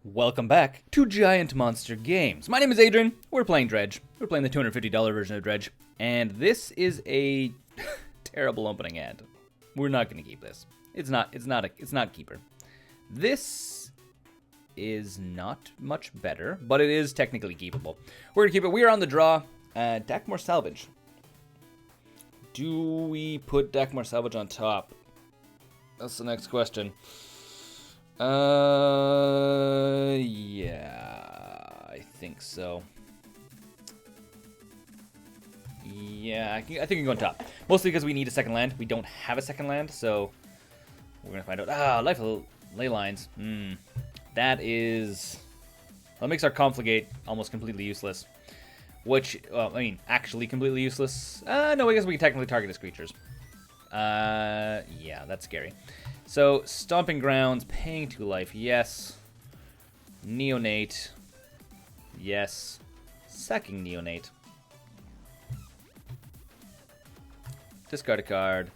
Welcome back to Giant Monster Games. My name is Adrian. We're playing Dredge. We're playing the $250 version of Dredge. And this is a terrible opening hand. We're not going to keep this. It's not a keeper. This is not much better, but it is technically keepable. We're going to keep it. We are on the draw. Dakmor Salvage. Do we put Dakmor Salvage on top? That's the next question. Yeah, I think so. Yeah, I think we can go on top. Mostly because we need a second land. We don't have a second land, so we're gonna find out. Life of Ley Lines. That makes our Confligate almost completely useless. Which, well, I mean, actually completely useless. No, I guess we can technically target his creatures. Yeah, that's scary. So, Stomping Grounds, paying 2 life, yes. Neonate, yes. Sacking Neonate. Discard a card.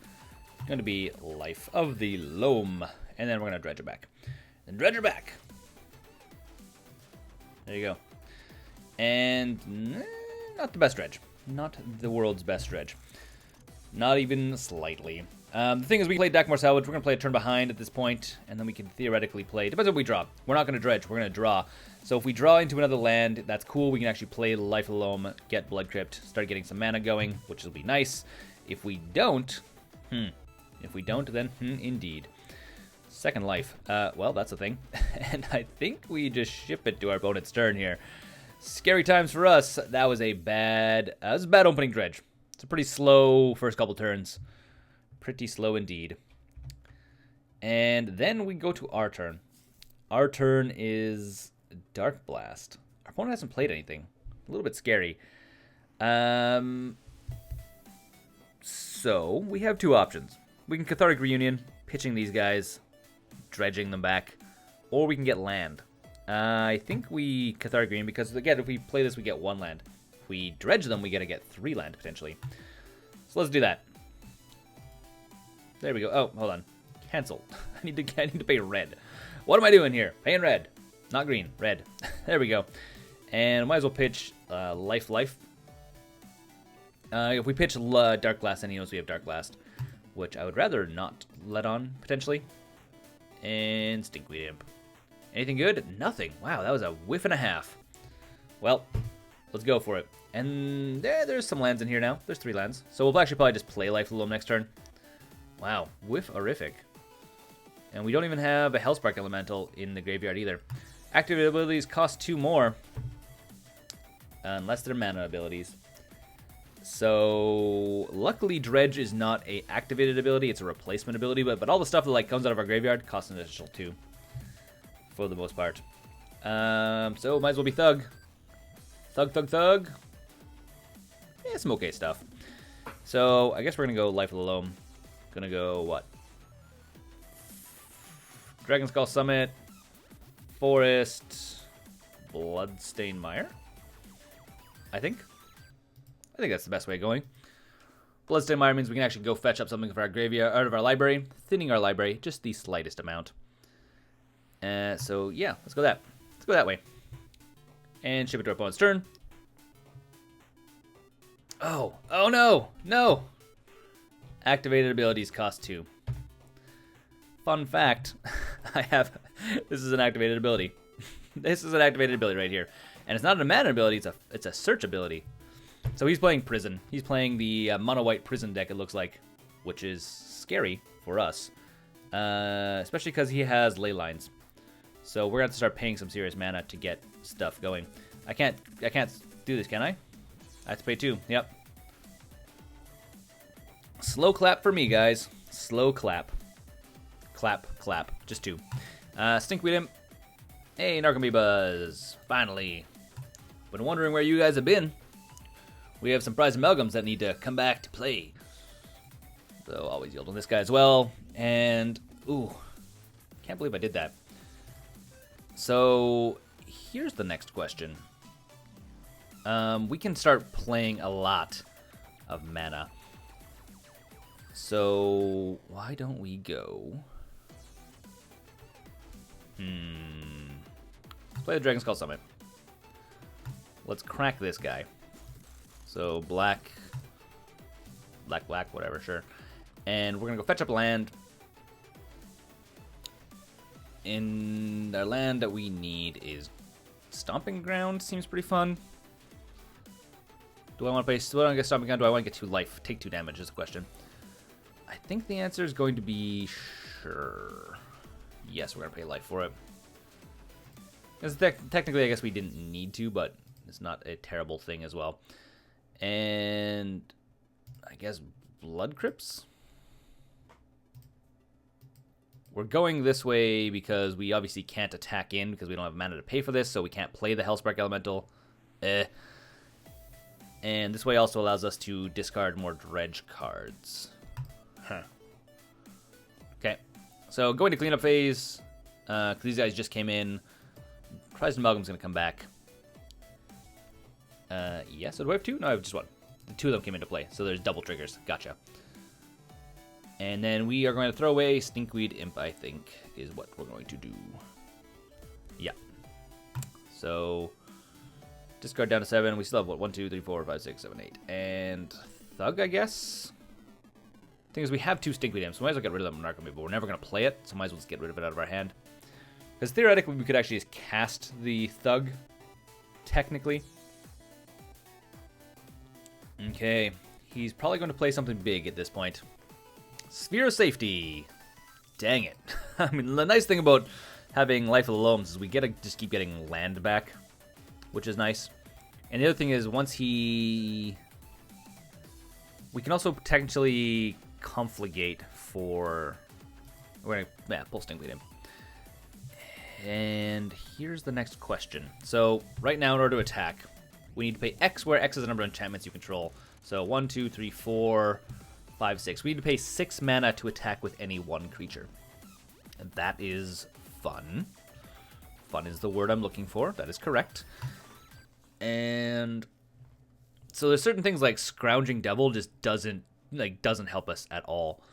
Going to be Life of the Loam. And then we're going to Dredge it back. And Dredge it back. There you go. And not the best Dredge. Not the world's best Dredge. Not even slightly. The thing is, we play Dakmor Salvage. We're going to play a turn behind at this point, and then we can theoretically play. Depends on what we draw. We're not going to Dredge. We're going to draw. So if we draw into another land, that's cool. We can actually play Life of the Loam, get Blood Crypt, start getting some mana going, which will be nice. If we don't, then indeed. Second life. Well, that's a thing. And I think we just ship it to our opponent's turn here. Scary times for us. That was a bad opening Dredge. It's a pretty slow first couple turns. Pretty slow indeed. And then we go to our turn. Our turn is Dark Blast. Our opponent hasn't played anything. A little bit scary. So we have two options. We can Cathartic Reunion, pitching these guys, dredging them back, or we can get land. I think we Cathartic Reunion because, again, if we play this, we get 1 land. If we dredge them, we get 3 land, potentially. So let's do that. There we go. Oh, hold on. Cancel. I need to pay red. What am I doing here? Paying red. Not green. Red. There we go. And might as well pitch Life. If we pitch Dark Blast, then he knows we have Dark Blast, which I would rather not let on, potentially. And Stinkweed Imp. Anything good? Nothing. Wow, that was a whiff and a half. Well, let's go for it. And there's some lands in here now. There's 3 lands. So we'll actually probably just play Life of the Loam next turn. Wow, whiff-orific. And we don't even have a Hellspark Elemental in the graveyard either. Activated abilities cost 2 more. Unless they're mana abilities. So, luckily Dredge is not a activated ability, it's a replacement ability, but all the stuff that comes out of our graveyard costs an additional 2. For the most part. So, might as well be Thug. Thug. Yeah, some okay stuff. So, I guess we're going to go Life of the Loam. Gonna go, what? Dragon Skull Summit, Forest, Bloodstained Mire? I think that's the best way of going. Bloodstained Mire means we can actually go fetch up something from our graveyard, out of our library, thinning our library just the slightest amount. So yeah, let's go that way. And ship it to our opponent's turn. Oh no! Activated abilities cost 2. Fun fact, this is an activated ability. This is an activated ability right here. And it's not a mana ability, it's a search ability. So he's playing Prison. He's playing the mono-white Prison deck, it looks like, which is scary for us. Especially because he has Ley Lines. So we're going to have to start paying some serious mana to get stuff going. I can't do this, can I? I have to pay 2, yep. Slow clap for me, guys. Slow clap. Clap. Just 2. Stinkweed Imp. Hey, Narcomoebas. Finally. Been wondering where you guys have been. We have some Prized Amalgams that need to come back to play. So, always yield on this guy as well. And, ooh. Can't believe I did that. So, here's the next question. We can start playing a lot of mana. So, why don't we go play the Dragon Skull Summit. Let's crack this guy. So black, whatever, sure. And we're gonna go fetch up land. And our land that we need is Stomping Ground. Seems pretty fun. Do I want to play? Do I want to get Stomping Ground? Do I want to get 2 life? Take 2 damage is the question. I think the answer is going to be sure. Yes, we're gonna pay life for it. Because technically, I guess we didn't need to, but it's not a terrible thing as well. And I guess Blood Crypts. We're going this way because we obviously can't attack in because we don't have mana to pay for this, so we can't play the Hellspark Elemental. And this way also allows us to discard more Dredge cards. Huh. Okay, so going to cleanup phase. These guys just came in. Prized Amalgam's going to come back. Yeah, so do I have 2? No, I have just 1. The 2 of them came into play, so there's double triggers. Gotcha. And then we are going to throw away Stinkweed Imp, I think, is what we're going to do. Yeah. So, discard down to 7. We still have, what, 1, 2, 3, 4, 5, 6, 7, 8. And Thug, I guess? Thing is, we have 2 Stinkweed Imps, so we might as well get rid of them in Narcomoeba, but we're never going to play it, so might as well just get rid of it out of our hand. Because theoretically, we could actually just cast the Thug, technically. Okay, he's probably going to play something big at this point. Sphere of Safety. Dang it. I mean, the nice thing about having Life of the Loams is we get to just keep getting land back, which is nice. And the other thing is, once he... We can also potentially confligate for... We're going to pull Stinkweed in. And here's the next question. So, right now, in order to attack, we need to pay X, where X is the number of enchantments you control. So, 1, 2, 3, 4... 5, 6. We need to pay 6 mana to attack with any one creature. And that is fun. Fun is the word I'm looking for. That is correct. And so there's certain things like Scrounging Devil just doesn't help us at all.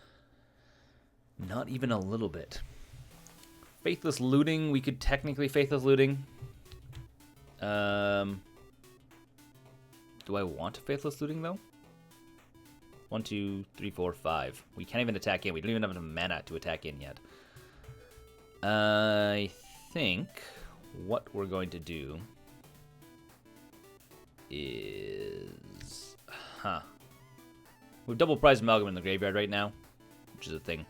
Not even a little bit. Faithless Looting, we could technically Faithless Looting. Do I want Faithless Looting though? 1, 2, 3, 4, 5. We can't even attack in. We don't even have enough mana to attack in yet. I think what we're going to do is... We have double Prized Amalgam in the graveyard right now, which is a thing.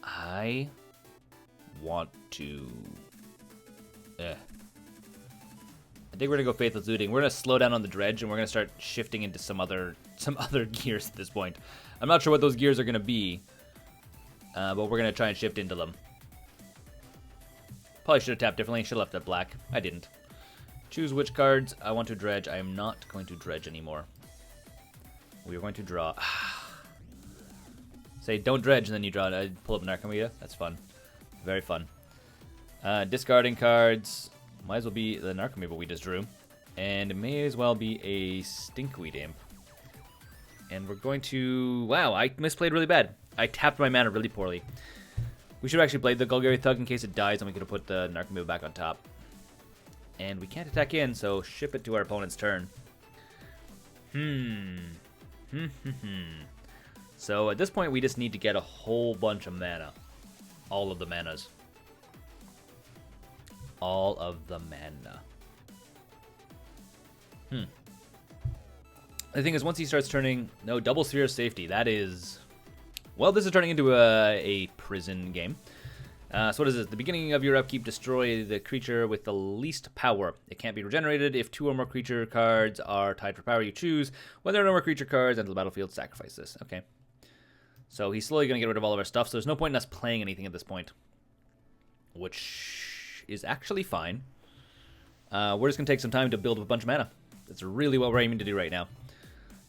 I want to... I think we're gonna go Faithless Looting. We're gonna slow down on the Dredge, and we're gonna start shifting into some other gears at this point. I'm not sure what those gears are gonna be, but we're gonna try and shift into them. Probably should have tapped differently. Should have left that black. I didn't. Choose which cards I want to dredge. I am not going to dredge anymore. We are going to draw. Say don't dredge, and then you draw. Pull up Narcomoeba. That's fun. Very fun. Discarding cards. Might as well be the Narcomoeba we just drew. And it may as well be a Stinkweed Imp. And we're going to... Wow, I misplayed really bad. I tapped my mana really poorly. We should have actually played the Golgari Thug in case it dies, and we could have put the Narcomoeba back on top. And we can't attack in, so ship it to our opponent's turn. So at this point, we just need to get a whole bunch of mana. All of the manas. All of the mana. The thing is, once he starts turning... No, double Sphere of Safety. That is... Well, this is turning into a prison game. So what is this? The beginning of your upkeep, destroy the creature with the least power. It can't be regenerated. If 2 or more creature cards are tied for power, you choose. When there are no more creature cards, enter the battlefield, sacrifice this. Okay. So he's slowly going to get rid of all of our stuff, so there's no point in us playing anything at this point. Which is actually fine. We're just going to take some time to build up a bunch of mana. That's really what we're aiming to do right now.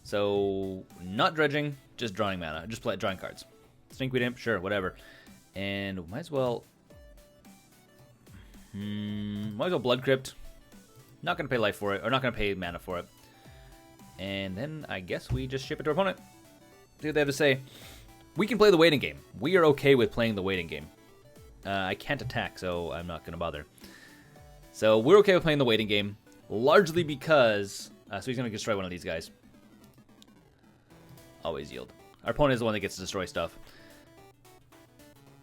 So, not dredging, just drawing mana. Just drawing cards. Stinkweed Imp, sure, whatever. And might as well... might as well Blood Crypt. Not going to pay life for it, or not going to pay mana for it. And then I guess we just ship it to our opponent. See what they have to say. We can play the waiting game. We are okay with playing the waiting game. I can't attack, so I'm not going to bother. So we're okay with playing the waiting game, largely because... so he's going to destroy one of these guys. Always yield. Our opponent is the one that gets to destroy stuff.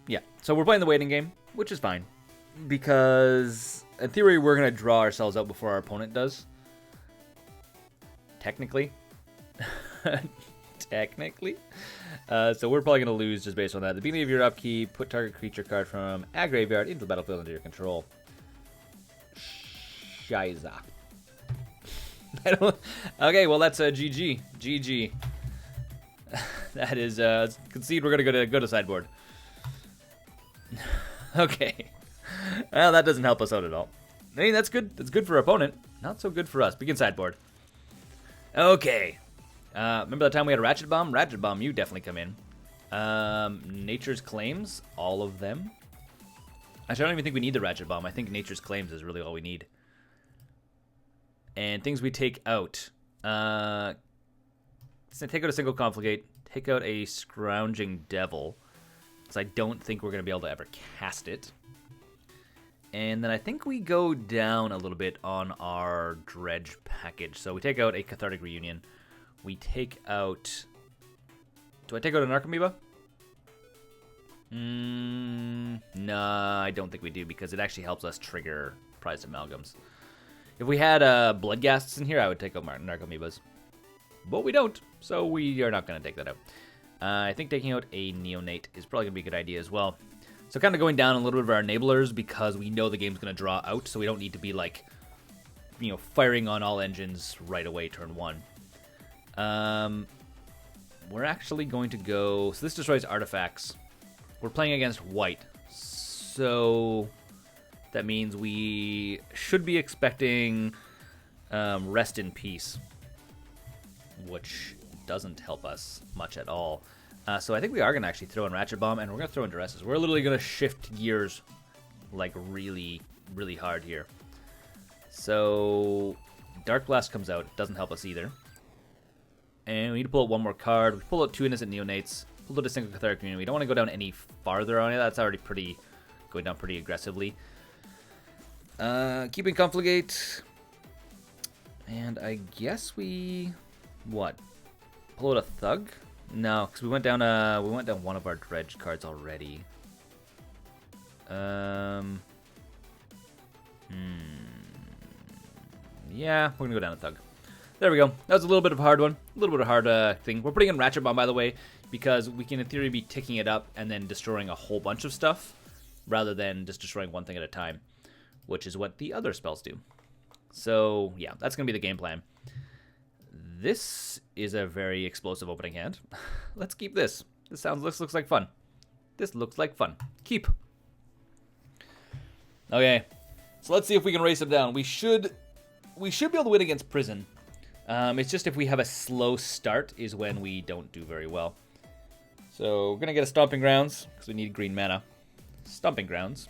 Yeah, so we're playing the waiting game, which is fine. Because, in theory, we're going to draw ourselves out before our opponent does. Technically. Technically. So we're probably going to lose just based on that. At the beginning of your upkeep, put target creature card from a graveyard into the battlefield under your control. Shiza. Okay, well that's a GG. GG. That is, concede we're going to go to sideboard. Okay. Well, that doesn't help us out at all. I mean, that's good. That's good for our opponent. Not so good for us. Begin sideboard. Okay. Remember that time we had a Ratchet Bomb? Ratchet Bomb, you definitely come in. Nature's Claims, all of them. Actually, I don't even think we need the Ratchet Bomb. I think Nature's Claims is really all we need. And things we take out. Take out a single Confligate. Take out a Scrounging Devil. Because I don't think we're going to be able to ever cast it. And then I think we go down a little bit on our Dredge package. So we take out a Cathartic Reunion. We take out... Do I take out a Narcomoeba? Nah, I don't think we do because it actually helps us trigger Prized Amalgams. If we had Bloodghasts in here, I would take out Narcomoebas. But we don't, so we are not going to take that out. I think taking out a Neonate is probably going to be a good idea as well. So kind of going down a little bit of our enablers because we know the game's going to draw out, so we don't need to be like, you know, firing on all engines right away turn one. We're actually going to go... So this destroys artifacts. We're playing against white, so that means we should be expecting Rest in Peace, which doesn't help us much at all. So I think we are going to actually throw in Ratchet Bomb, and we're going to throw in Duresses. We're literally going to shift gears, like, really, really hard here. So Dark Blast comes out. Doesn't help us either. And we need to pull out one more card. We pull out 2 Innocent Neonates. Pull out a single Cathartic Reunion. We don't want to go down any farther on it. That's already going down pretty aggressively. Keeping Confligate. And I guess we... What? Pull out a Thug? No, because we went down one of our Dredge cards already. Yeah, we're gonna go down a Thug. There we go. That was a little bit of a hard one. A little bit of a hard thing. We're putting in Ratchet Bomb, by the way, because we can, in theory, be ticking it up and then destroying a whole bunch of stuff, rather than just destroying one thing at a time, which is what the other spells do. So, yeah, that's gonna be the game plan. This is a very explosive opening hand. Let's keep this. This looks like fun. This looks like fun. Keep. Okay, so let's see if we can race him down. We should be able to win against Prison. It's just if we have a slow start is when we don't do very well. So we're gonna get a Stomping Grounds because we need green mana. Stomping Grounds,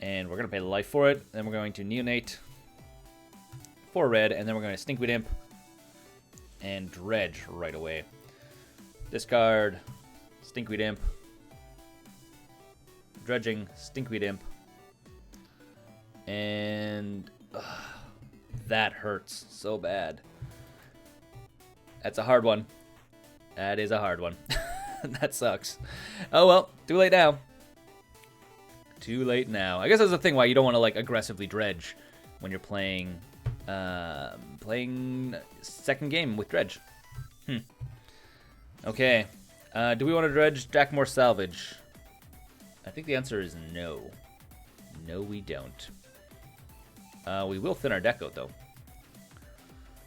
and we're gonna pay the life for it. Then we're going to Neonate for red, and then we're going to Stinkweed Imp and Dredge right away. Discard, Stinkweed Imp, dredging, Stinkweed Imp, and that hurts so bad. That's a hard one. That is a hard one. That sucks. Oh well, too late now. Too late now. I guess that's the thing why you don't want to like aggressively dredge when you're playing second game with Dredge. Okay. Do we want to dredge Jackmore Salvage? I think the answer is no. No, we don't. We will thin our deck out, though.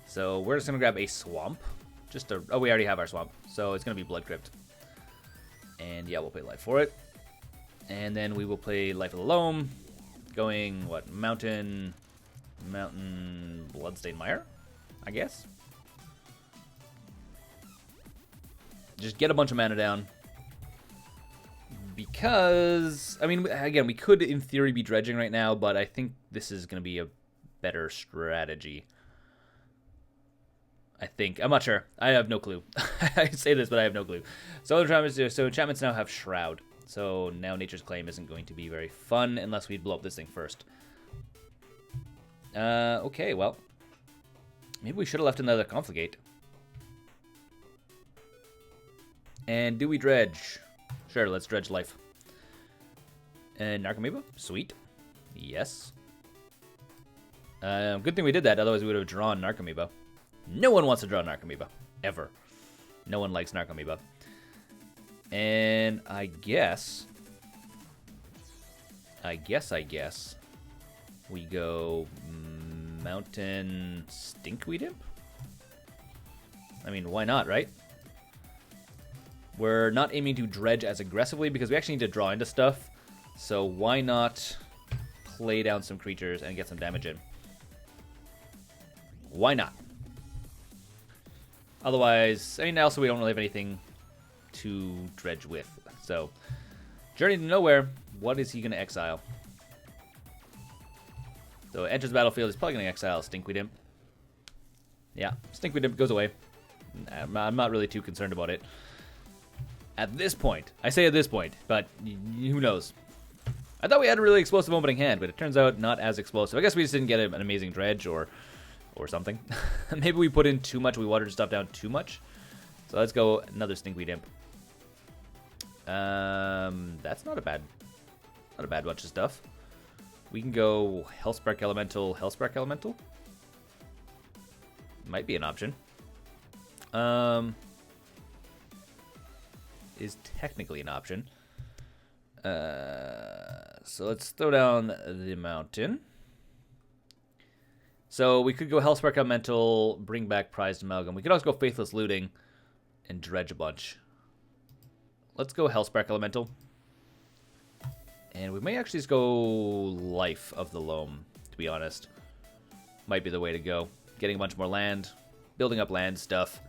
So we're just going to grab a Swamp. Oh, we already have our Swamp. So it's going to be Blood Crypt. And yeah, we'll play life for it. And then we will play Life of the Loam. Going, what, Mountain, Bloodstained Mire, I guess. Just get a bunch of mana down. Because, I mean, again, we could, in theory, be dredging right now, but I think this is going to be a better strategy. I think. I'm not sure. I have no clue. I say this, but I have no clue. So enchantments now have Shroud. So now Nature's Claim isn't going to be very fun unless we blow up this thing first. Okay, well. Maybe we should have left another Confligate. And do we dredge? Sure, let's dredge life. And Narcomoeba? Sweet. Yes. Good thing we did that, otherwise we would have drawn Narcomoeba. No one wants to draw Narcomoeba. Ever. No one likes Narcomoeba. And I guess we go Mountain Stinkweed Imp? I mean, why not, right? We're not aiming to dredge as aggressively because we actually need to draw into stuff. So why not play down some creatures and get some damage in? Why not? Otherwise, I mean, also we don't really have anything to dredge with. So, Journey to Nowhere, what is he going to exile? So, enters the battlefield, he's probably going to exile Stinkweed Imp. Yeah, Stinkweed Imp goes away. I'm not really too concerned about it. At this point, I say at this point, but who knows? I thought we had a really explosive opening hand, but it turns out not as explosive. I guess we just didn't get an amazing dredge or something. Maybe we put in too much, we watered stuff down too much. So let's go another Stinkweed Imp. That's not a bad bunch of stuff. We can go Hellspark Elemental, Hellspark Elemental. Might be an option. Is technically an option. So let's throw down the mountain. So we could go Hellspark Elemental, bring back Prized Amalgam. We could also go Faithless Looting and dredge a bunch. Let's go Hellspark Elemental. And we may actually just go Life of the Loam, to be honest. Might be the way to go. Getting a bunch more land, building up land stuff.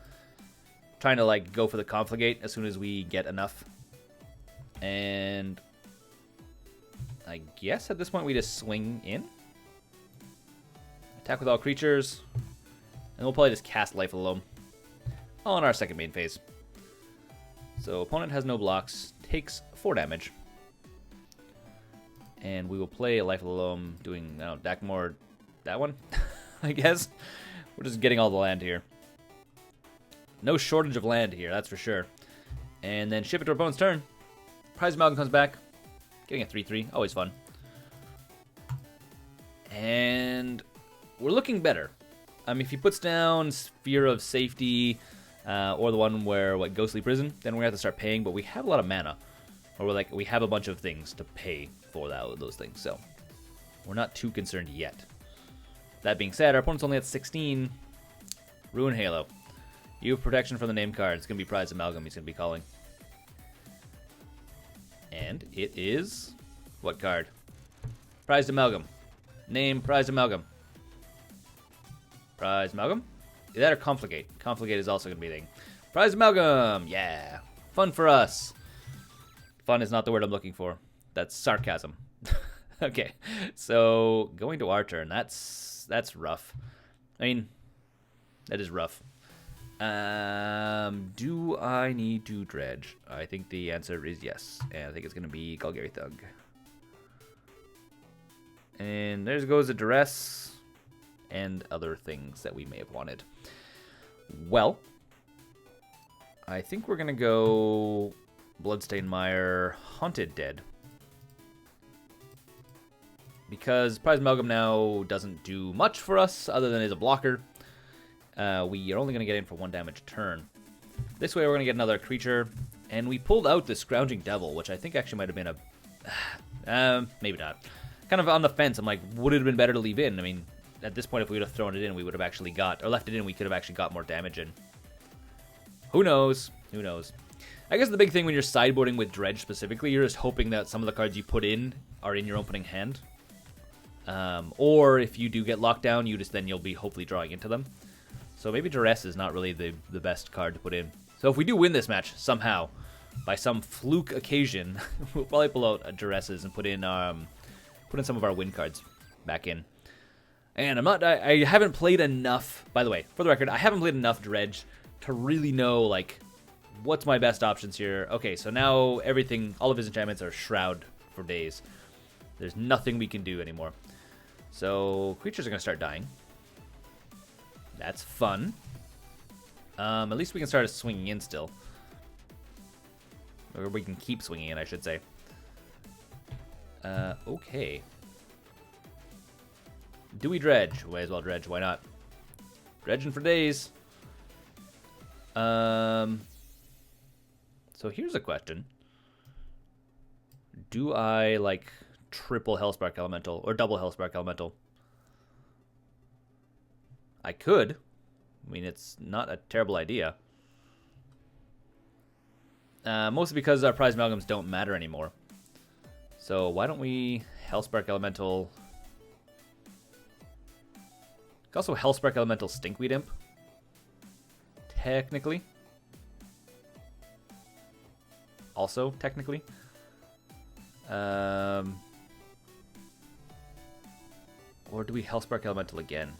Trying to like go for the Confligate as soon as we get enough. And I guess at this point we just swing in. Attack with all creatures. And we'll probably just cast Life of the Loam on our second main phase. So opponent has no blocks, takes 4 damage. And we will play Life of the Loam doing, I don't know, Dakmor, that one, I guess. We're just getting all the land here. No shortage of land here, that's for sure. And then ship it to our opponent's turn. Prized Amalgam comes back. Getting a 3/3, always fun. And we're looking better. If he puts down Sphere of Safety, or the one where, Ghostly Prison, then we're going to have to start paying, but we have a lot of mana. Or we have a bunch of things to pay for those things, so we're not too concerned yet. That being said, our opponent's only at 16. Ruin Halo. You have protection from the name card. It's going to be Prized Amalgam he's going to be calling. And it is... what card? Prized Amalgam. Name Prized Amalgam. Prized Amalgam? Is that or Confligate? Confligate is also going to be a thing. Prized Amalgam! Yeah! Fun for us. Fun is not the word I'm looking for. That's sarcasm. Okay, so going to our turn. That's rough. I mean, that is rough. Do I need to dredge? I think the answer is yes. And I think it's going to be Golgari Thug. And there goes a Duress and other things that we may have wanted. Well, I think we're going to go Bloodstained Mire, Haunted Dead. Because Prized Amalgam now doesn't do much for us other than as a blocker. We are only going to get in for 1 damage a turn. This way we're going to get another creature. And we pulled out the Scrounging Devil, which I think actually might have been a... maybe not. Kind of on the fence. I'm like, would it have been better to leave in? I mean, at this point, if we would have thrown it in, we would have actually got... or left it in, we could have actually got more damage in. Who knows? Who knows? I guess the big thing when you're sideboarding with Dredge specifically, you're just hoping that some of the cards you put in are in your opening hand. Or if you do get locked down, you'll be hopefully drawing into them. So maybe Duress is not really the best card to put in. So if we do win this match somehow, by some fluke occasion, we'll probably pull out Duresses and put in some of our win cards back in. And I haven't played enough, by the way, for the record, I haven't played enough Dredge to really know, like, what's my best options here. Okay, so now all of his enchantments are Shroud for days. There's nothing we can do anymore. So creatures are going to start dying. That's fun. At least we can start swinging in still. Or we can keep swinging in, I should say. Okay. Do we dredge? May as well dredge. Why not? Dredging for days. So here's a question. Do I, like, triple Hellspark Elemental or double Hellspark Elemental? I could. I mean, it's not a terrible idea. Mostly because our Prized Amalgams don't matter anymore. So why don't we Hellspark Elemental... Also Hellspark Elemental Stinkweed Imp. Technically. Also, technically. Or do we Hellspark Elemental again?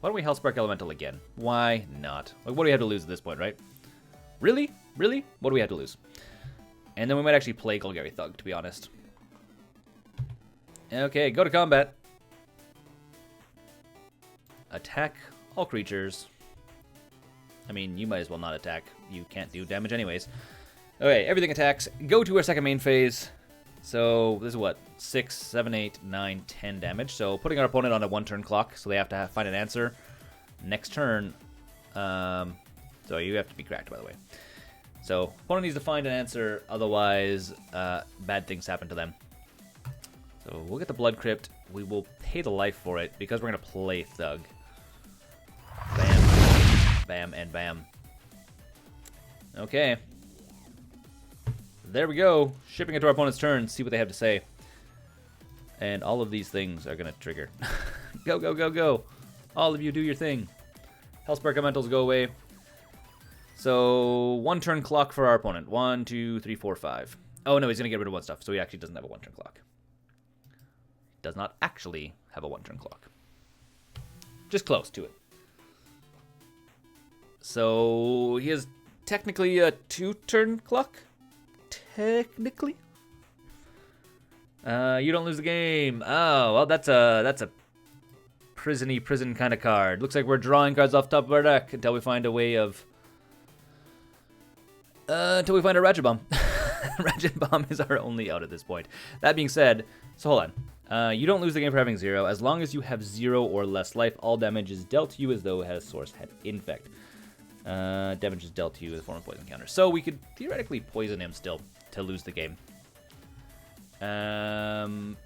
Why don't we Hellspark Elemental again? Why not? Like, what do we have to lose at this point, right? Really? Really? What do we have to lose? And then we might actually play Golgari Thug, to be honest. Okay, go to combat. Attack all creatures. I mean, you might as well not attack. You can't do damage anyways. Okay, everything attacks. Go to our second main phase. So, this is what? 6, 7, 8, 9, 10 damage. So, putting our opponent on a one-turn clock, so they have to find an answer next turn. So, you have to be cracked, by the way. So, opponent needs to find an answer, otherwise, bad things happen to them. So, we'll get the Blood Crypt. We will pay the life for it, because we're going to play Thug. Bam, bam, and bam. Okay. There we go. Shipping it to our opponent's turn. See what they have to say. And all of these things are going to trigger. Go, go, go, go. All of you do your thing. Hellspark Elementals go away. So, one turn clock for our opponent. 1, 2, 3, 4, 5. Oh, no, he's going to get rid of one stuff. So he actually doesn't have a one-turn clock. Does not actually have a one-turn clock. Just close to it. So, he has technically a two-turn clock. Technically. You don't lose the game. Oh, well, that's a prison kind of card. Looks like we're drawing cards off the top of our deck until we find a way of... until we find a Ratchet Bomb. Ratchet Bomb is our only out at this point. That being said, so hold on. You don't lose the game for having 0. As long as you have 0 or less life, all damage is dealt to you as though it had a source had infect. Damage is dealt to you as a form of poison counter. So we could theoretically poison him still to lose the game. And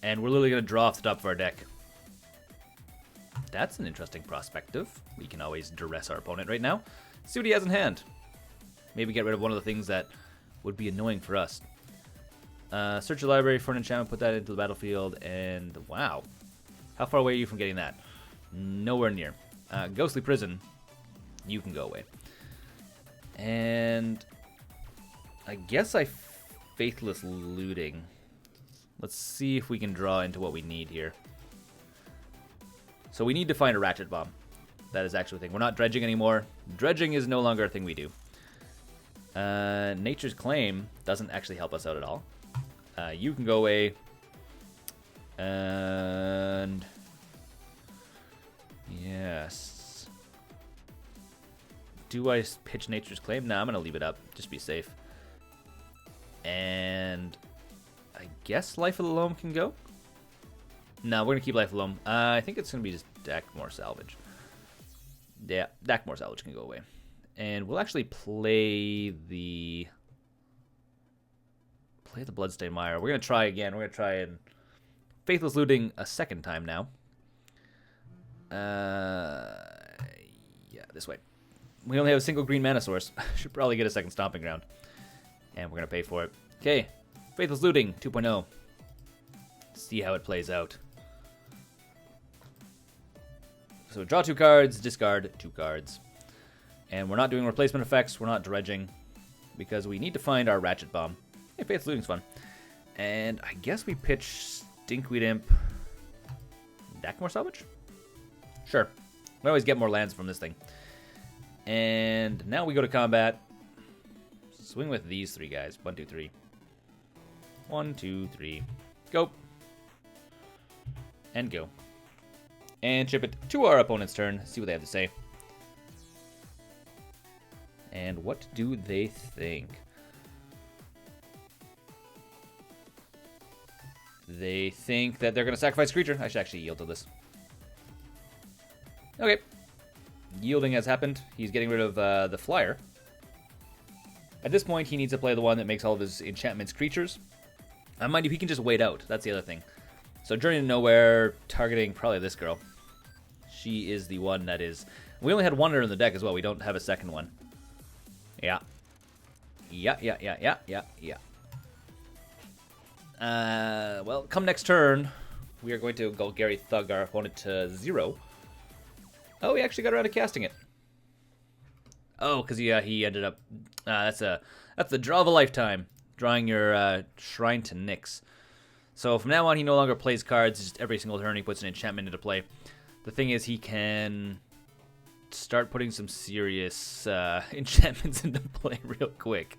we're literally going to draw off the top of our deck. That's an interesting perspective. We can always duress our opponent right now. See what he has in hand. Maybe get rid of one of the things that would be annoying for us. Search your library for an enchantment, put that into the battlefield, and wow. How far away are you from getting that? Nowhere near. Ghostly Prison, you can go away. And I guess I Faithless Looting. Let's see if we can draw into what we need here. So we need to find a Ratchet Bomb. That is actually a thing. We're not dredging anymore. Dredging is no longer a thing we do. Nature's Claim doesn't actually help us out at all. You can go away. And... yes. Do I pitch Nature's Claim? Nah, I'm going to leave it up. Just be safe. And... I guess Life of the Loam can go? No, we're going to keep Life of the Loam. I think it's going to be just Dakmor Salvage. Yeah, Dakmor Salvage can go away. And we'll actually play the Bloodstained Mire. We're going to try again. We're going to try and Faithless Looting a second time now. Yeah, this way. We only have a single green mana source. Should probably get a second Stomping Ground. And we're going to pay for it. Okay, Faithless Looting 2.0. See how it plays out. So draw 2 cards, discard 2 cards. And we're not doing replacement effects, we're not dredging, because we need to find our Ratchet Bomb. Hey, Faithless Looting's fun. And I guess we pitch Stinkweed Imp. Dakmor Salvage? Sure. We always get more lands from this thing. And now we go to combat. Swing with these 3 guys. 1, 2, 3. 1, 2, 3. Go. And go. And ship it to our opponent's turn. See what they have to say. And what do they think? They think that they're going to sacrifice a creature. I should actually yield to this. Okay. Yielding has happened. He's getting rid of the flyer. At this point, he needs to play the one that makes all of his enchantments creatures. Mind you, he can just wait out. That's the other thing. So Journey to Nowhere, targeting probably this girl. She is the one that is... We only had one in the deck as well. We don't have a second one. Yeah. Yeah. Well, come next turn, we are going to Golgari Thug our opponent to 0. Oh, he actually got around to casting it. Oh, because he ended up... that's the draw of a lifetime. Drawing your Shrine to Nyx. So from now on, he no longer plays cards. Just every single turn, he puts an enchantment into play. The thing is, he can start putting some serious enchantments into play real quick.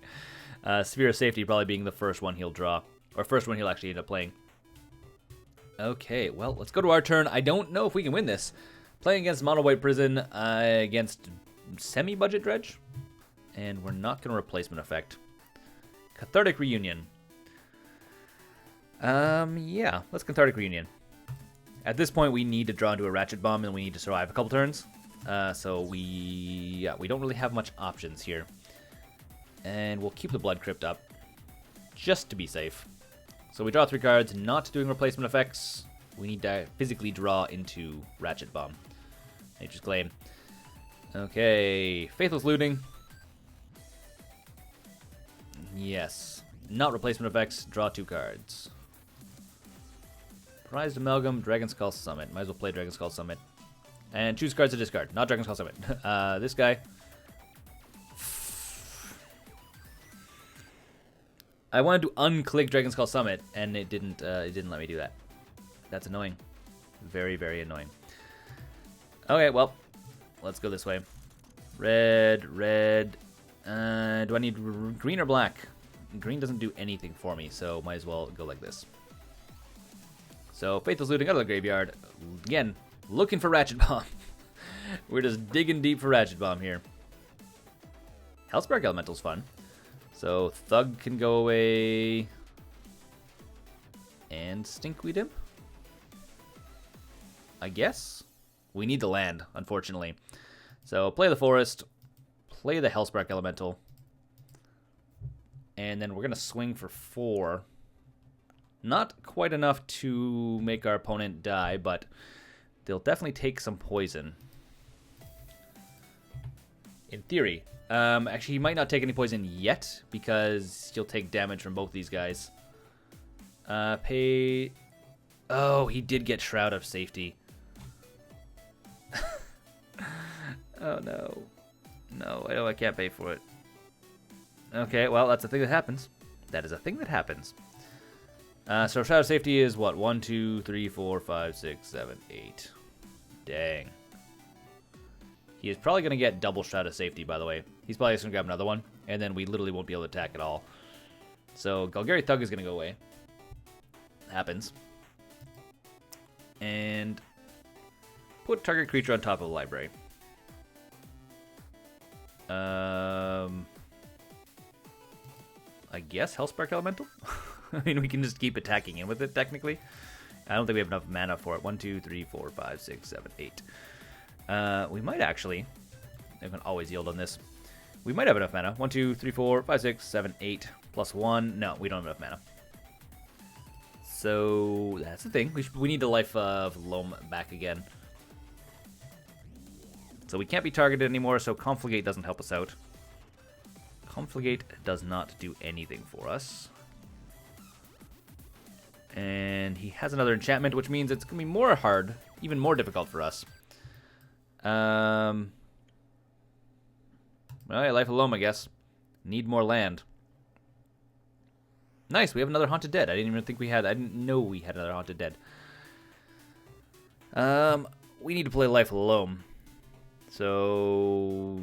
Sphere of Safety probably being the first one he'll draw. Or first one he'll actually end up playing. Okay, well, let's go to our turn. I don't know if we can win this. Playing against Mono White Prison, against semi-budget Dredge. And we're not going to replacement effect. Cathartic Reunion. Yeah, let's Cathartic Reunion. At this point, we need to draw into a Ratchet Bomb, and we need to survive a couple turns. So we don't really have much options here. And we'll keep the Blood Crypt up, just to be safe. So we draw 3 cards, not doing replacement effects. We need to physically draw into Ratchet Bomb. Nature's Claim. Okay, Faithless Looting. Yes. Not replacement effects, draw 2 cards. Prized Amalgam, Dragon Skull Summit. Might as well play Dragon Skull Summit. And choose cards to discard, not Dragon Skull Summit. This guy. I wanted to unclick Dragon Skull Summit, and it didn't let me do that. That's annoying. Very, very annoying. Okay, well, let's go this way. Red. Do I need green or black? Green doesn't do anything for me, so might as well go like this. So, Faithless Looting out of the graveyard. Again, looking for Ratchet Bomb. We're just digging deep for Ratchet Bomb here. Hellspark Elemental's fun. So, Thug can go away. And Stinkweed Imp? I guess? We need the land, unfortunately. So, play the Forest. Play the Hellspark Elemental. And then we're going to swing for 4. Not quite enough to make our opponent die, but they'll definitely take some poison. In theory. Actually, he might not take any poison yet, because he'll take damage from both these guys. Pay... Oh, he did get Shroud of Safety. Oh, no. No, I can't pay for it. Okay, well, that's a thing that happens. That is a thing that happens. So Shroud of Safety is what? 1, 2, 3, 4, 5, 6, 7, 8. Dang. He is probably going to get double Shroud of Safety, by the way. He's probably just going to grab another one, and then we literally won't be able to attack at all. So Golgari Thug is going to go away. Happens. And put target creature on top of the library. I guess Hellspark Elemental? I mean, we can just keep attacking in with it, technically. I don't think we have enough mana for it. 1, 2, 3, 4, 5, 6, 7, 8. We might actually... I can always yield on this. We might have enough mana. 1, 2, 3, 4, 5, 6, 7, 8. Plus 1. No, we don't have enough mana. So, that's the thing. We need the Life of Loam back again. So we can't be targeted anymore, so Confligate doesn't help us out. Confligate does not do anything for us. And he has another enchantment, which means it's going to be more hard, even more difficult for us. Well, yeah, Life of Loam, I guess. Need more land. Nice, we have another Haunted Dead. I didn't even think we had... I didn't know we had another Haunted Dead. We need to play Life of Loam. So...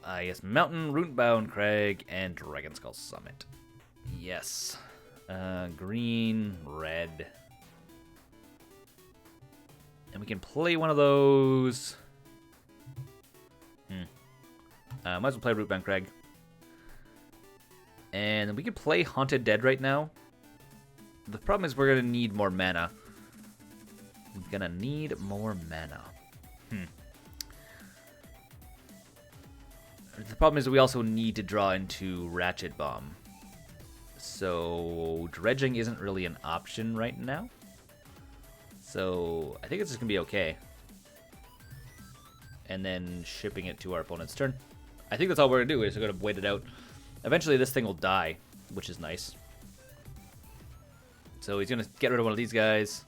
yes, Mountain, Rootbound Crag, and Dragon Skull Summit. Yes. Green, red. we can play one of those. Might as well play Rootbound Crag. And we could play Haunted Dead right now. The problem is we're going to need more mana. We're going to need more mana. The problem is we also need to draw into Ratchet Bomb. So dredging isn't really an option right now. So I think it's just going to be okay. And then shipping it to our opponent's turn. I think that's all we're going to do is we're going to wait it out. Eventually this thing will die, which is nice. So he's going to get rid of one of these guys.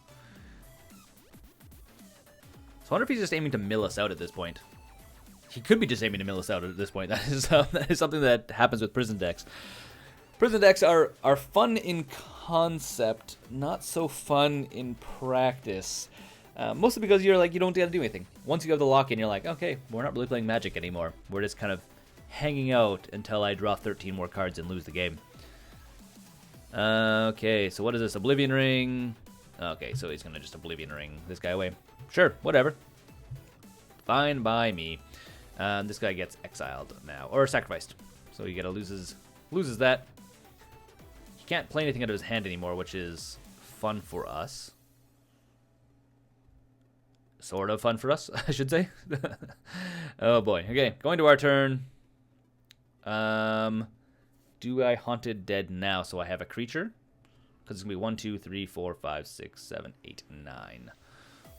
So I wonder if he's just aiming to mill us out at this point. He could be just aiming to mill us out at this point. That is something that happens with prison decks. Prison decks are fun in concept, not so fun in practice. Mostly because you're like, you don't gotta do anything. Once you have the lock-in, you're like, okay, we're not really playing Magic anymore. We're just kind of hanging out until I draw 13 more cards and lose the game. Okay, so what is this? Oblivion Ring. Okay, so he's gonna just Oblivion Ring this guy away. Sure, whatever. Fine by me. This guy gets exiled now, or sacrificed. So he loses that. He can't play anything out of his hand anymore, which is fun for us. Sort of fun for us, I should say. Oh boy. Okay, going to our turn. Do I Haunted Dead now so I have a creature? Because it's going to be 1, 2, 3, 4, 5, 6, 7, 8, 9.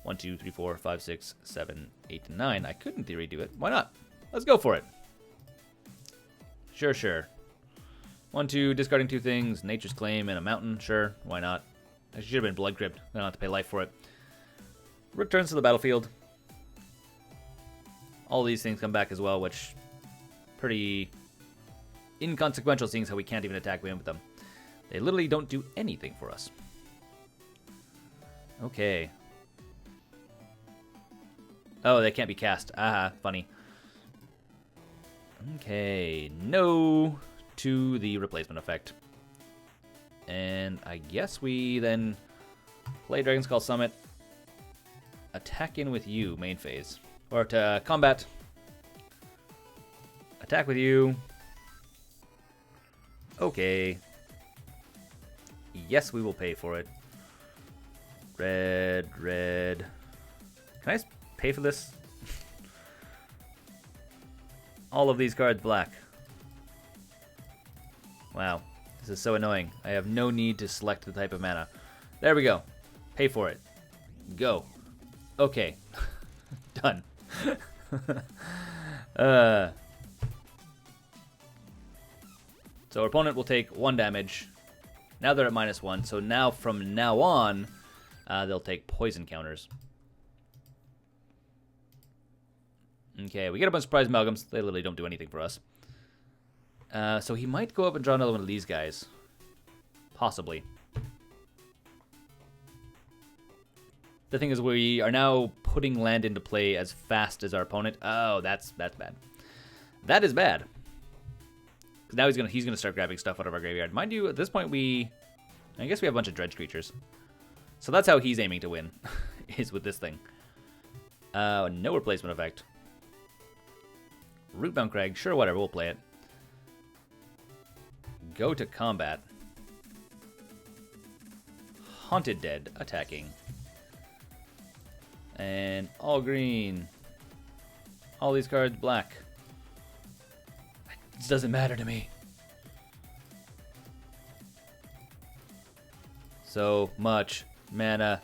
1, 2, 3, 4, 5, 6, 7, 8, 9. I could in theory do it. Why not? Let's go for it. Sure. 1, 2, discarding 2 things. Nature's Claim and a mountain. Sure, why not? I should have been Blood Crypt. I don't have to pay life for it. Returns to the battlefield. All these things come back as well, which pretty inconsequential seeing as how we can't even attack with them. They literally don't do anything for us. Okay. Oh, they can't be cast. Aha, funny. Okay, no to the replacement effect. And I guess we then play Dragon's Call Summit. Attack in with you, main phase. Or to combat. Attack with you. Okay. Yes, we will pay for it. Red. Can I pay for this? All of these cards black. Wow. This is so annoying. I have no need to select the type of mana. There we go. Pay for it. Go. Okay. Done. So our opponent will take 1 damage. Now they're at -1. So now from now on, they'll take poison counters. Okay, we get a bunch of Prized Amalgams. They literally don't do anything for us. So he might go up and draw another one of these guys. Possibly. The thing is, we are now putting land into play as fast as our opponent. Oh, that's bad. That is bad. Now he's gonna start grabbing stuff out of our graveyard. Mind you, at this point I guess we have a bunch of dredge creatures. So that's how he's aiming to win, is with this thing. No replacement effect. Rootbound Crag, sure, whatever, we'll play it. Go to combat. Haunted Dead, attacking. And all green. All these cards black. It doesn't matter to me. So much mana.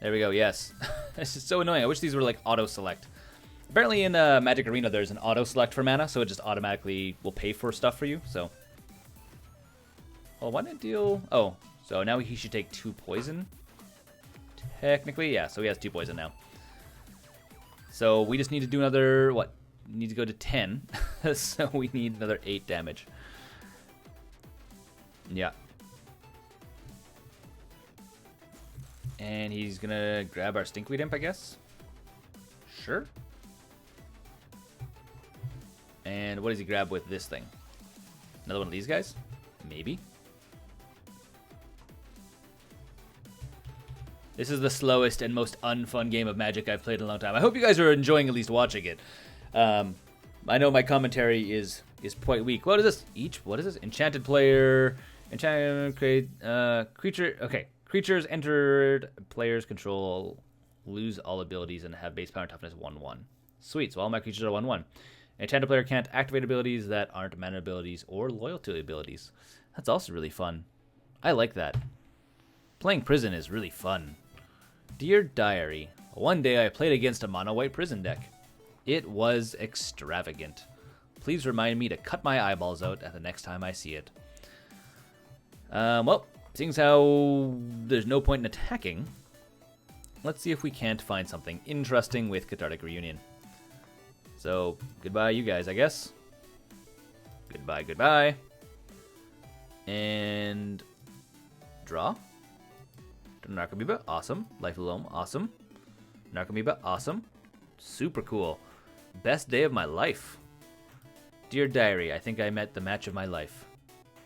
There we go, yes. This is so annoying. I wish these were like auto-select. Apparently in Magic Arena there's an auto-select for mana, so it just automatically will pay for stuff for you, so. Well, why didn't it deal... Oh, so now he should take 2 poison. Technically, yeah, so he has 2 poison now. So we just need to do another, what? Need to go to 10. So we need another 8 damage. Yeah. And he's gonna grab our Stinkweed Imp, I guess. Sure. And what does he grab with this thing? Another one of these guys? Maybe. This is the slowest and most unfun game of Magic I've played in a long time. I hope you guys are enjoying at least watching it. I know my commentary is quite weak. What is this? What is this? Enchanted player. Enchanted creature. Okay. Creatures entered player's control lose all abilities and have base power and toughness 1/1. Sweet. So all my creatures are 1/1. Enchanted player can't activate abilities that aren't mana abilities or loyalty abilities. That's also really fun. I like that. Playing prison is really fun. Dear Diary, one day I played against a mono-white prison deck. It was extravagant. Please remind me to cut my eyeballs out at the next time I see it. Well, seeing as how there's no point in attacking, let's see if we can't find something interesting with Cathartic Reunion. So, goodbye you guys, I guess. Goodbye, goodbye. And draw. Narcomoeba, awesome. Life of Loam, awesome. Narcomoeba, awesome. Super cool. Best day of my life. Dear Diary, I think I met the match of my life.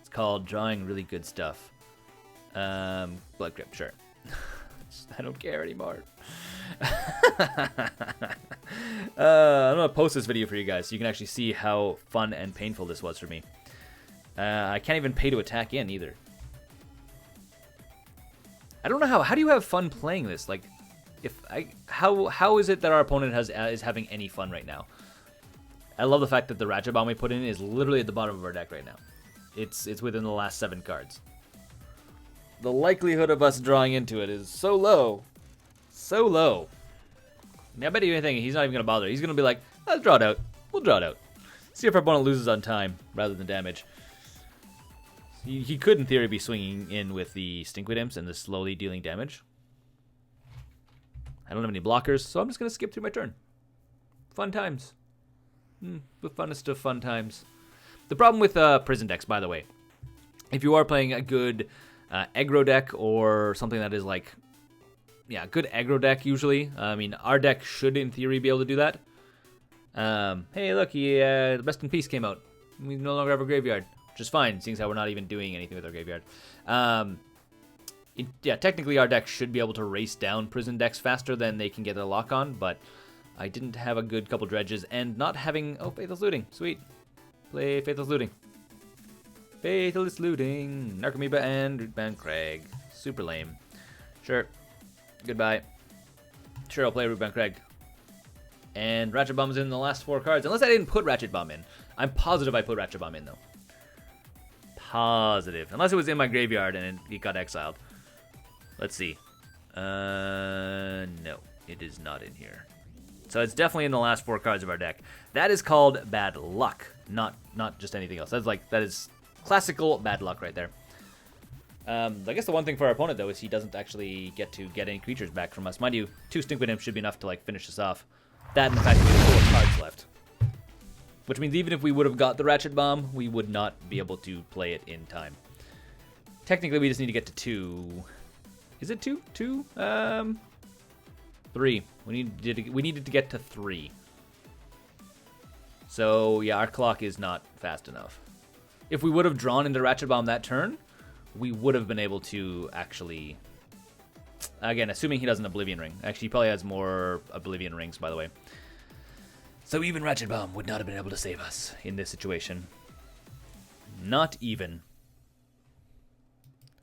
It's called Drawing Really Good Stuff. Blood Grip, sure. I don't care anymore. I'm gonna post this video for you guys so you can actually see how fun and painful this was for me. I can't even pay to attack in either. I don't know how do you have fun playing this? Like, how is it that our opponent is having any fun right now? I love the fact that the Ratchet Bomb we put in is literally at the bottom of our deck right now. It's within the last 7 cards. The likelihood of us drawing into it is so low. So low. I mean, I bet you anything, he's not even going to bother. He's going to be like, let's draw it out. We'll draw it out. See if our opponent loses on time rather than damage. He could, in theory, be swinging in with the Stinkweed Imps and the slowly dealing damage. I don't have any blockers, so I'm just going to skip through my turn. Fun times. The funnest of fun times. The problem with prison decks, by the way, if you are playing a good aggro deck or something that is like, yeah, good aggro deck usually. I mean, our deck should, in theory, be able to do that. Hey, look, the Rest in Peace came out. We no longer have a graveyard. Which is fine, seeing as how we're not even doing anything with our graveyard. Yeah, technically our deck should be able to race down prison decks faster than they can get their lock on, but I didn't have a good couple dredges, and not having... Oh, Faithless Looting. Sweet. Play Faithless Looting. Faithless Looting. Narcomoeba and Rootbound Crag. Super lame. Sure. Goodbye. Sure, I'll play Rootbound Crag. And Ratchet Bomb's in the last 4 cards. Unless I didn't put Ratchet Bomb in. I'm positive I put Ratchet Bomb in, though. Positive. Unless it was in my graveyard and it got exiled. Let's see. No. It is not in here. So it's definitely in the last 4 cards of our deck. That is called bad luck. Not just anything else. That is classical bad luck right there. I guess the one thing for our opponent, though, is he doesn't actually get any creatures back from us. Mind you, 2 Stinkweed Imps should be enough to like finish us off. That, in fact, we have 4 cards left. Which means even if we would have got the Ratchet Bomb, we would not be able to play it in time. Technically, we just need to get to 2. Is it 2? 2? 3. We needed to get to 3. So, yeah, our clock is not fast enough. If we would have drawn into Ratchet Bomb that turn, we would have been able to actually... Again, assuming he doesn't Oblivion Ring. Actually, he probably has more Oblivion Rings, by the way. So even Ratchet Bomb would not have been able to save us in this situation. Not even.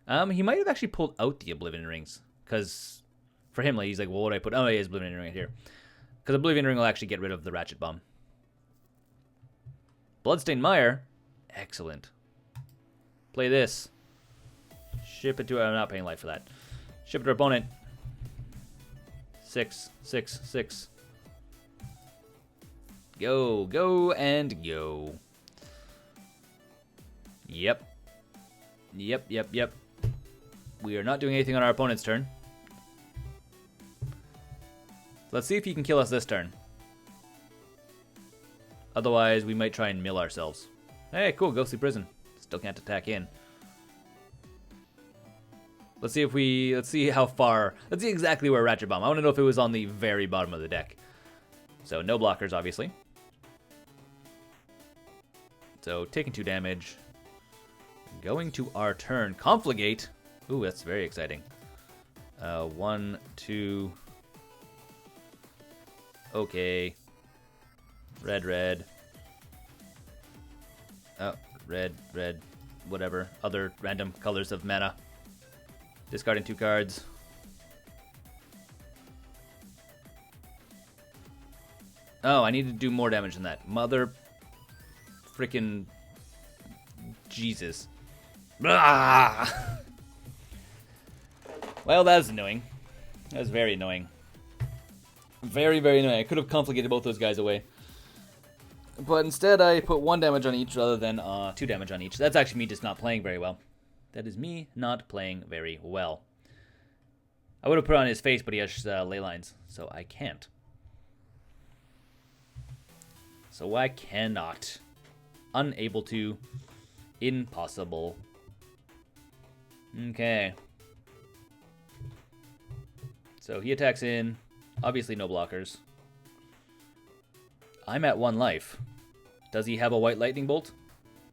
He might have actually pulled out the Oblivion Rings. Because for him, like, he's like, well, what do I put? Oh, he has Oblivion Ring right here. Because Oblivion Ring will actually get rid of the Ratchet Bomb. Bloodstained Mire. Excellent. Play this. Ship it to... I'm not paying life for that. Ship it to our opponent. 6, 6, 6. Go, go, and go. Yep. Yep, yep, yep. We are not doing anything on our opponent's turn. Let's see if he can kill us this turn. Otherwise, we might try and mill ourselves. Hey, cool, Ghostly Prison. Still can't attack in. Let's see how far... Let's see exactly where Ratchet Bomb... I want to know if it was on the very bottom of the deck. So, no blockers, obviously. So, taking 2 damage. Going to our turn. Confligate. Ooh, that's very exciting. 1, 2. Okay. Red. Oh, red. Whatever. Other random colors of mana. Discarding 2 cards. Oh, I need to do more damage than that. Mother freaking Jesus. Ah! Well, that was annoying. That was very annoying. Very annoying. I could have complicated both those guys away. But instead, I put 1 damage on each rather than 2 damage on each. That's actually me just not playing very well. That is me not playing very well. I would have put it on his face, but he has ley lines, so I can't. So I cannot. Unable to. Impossible. Okay. So he attacks in. Obviously no blockers. I'm at 1 life. Does he have a white lightning bolt?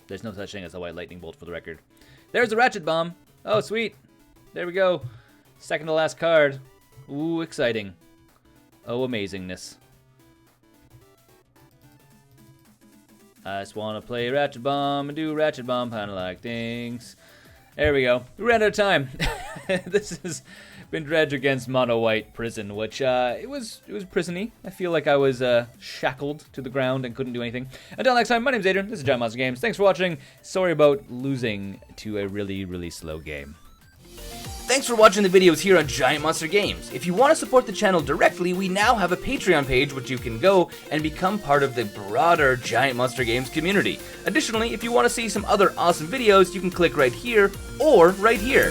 There's no such thing as a white lightning bolt for the record. There's a ratchet bomb. Oh, sweet. There we go. Second to last card. Ooh, exciting. Oh, amazingness. I just want to play Ratchet Bomb and do Ratchet Bomb kind of like things. There we go. We ran out of time. This has been Dredge against Mono White Prison, which it was prison-y. I feel like I was shackled to the ground and couldn't do anything. Until next time, my name's Adrian. This is GiantMonsterGames. Thanks for watching. Sorry about losing to a really slow game. Thanks for watching the videos here on Giant Monster Games. If you want to support the channel directly, we now have a Patreon page which you can go and become part of the broader Giant Monster Games community. Additionally, if you want to see some other awesome videos, you can click right here or right here.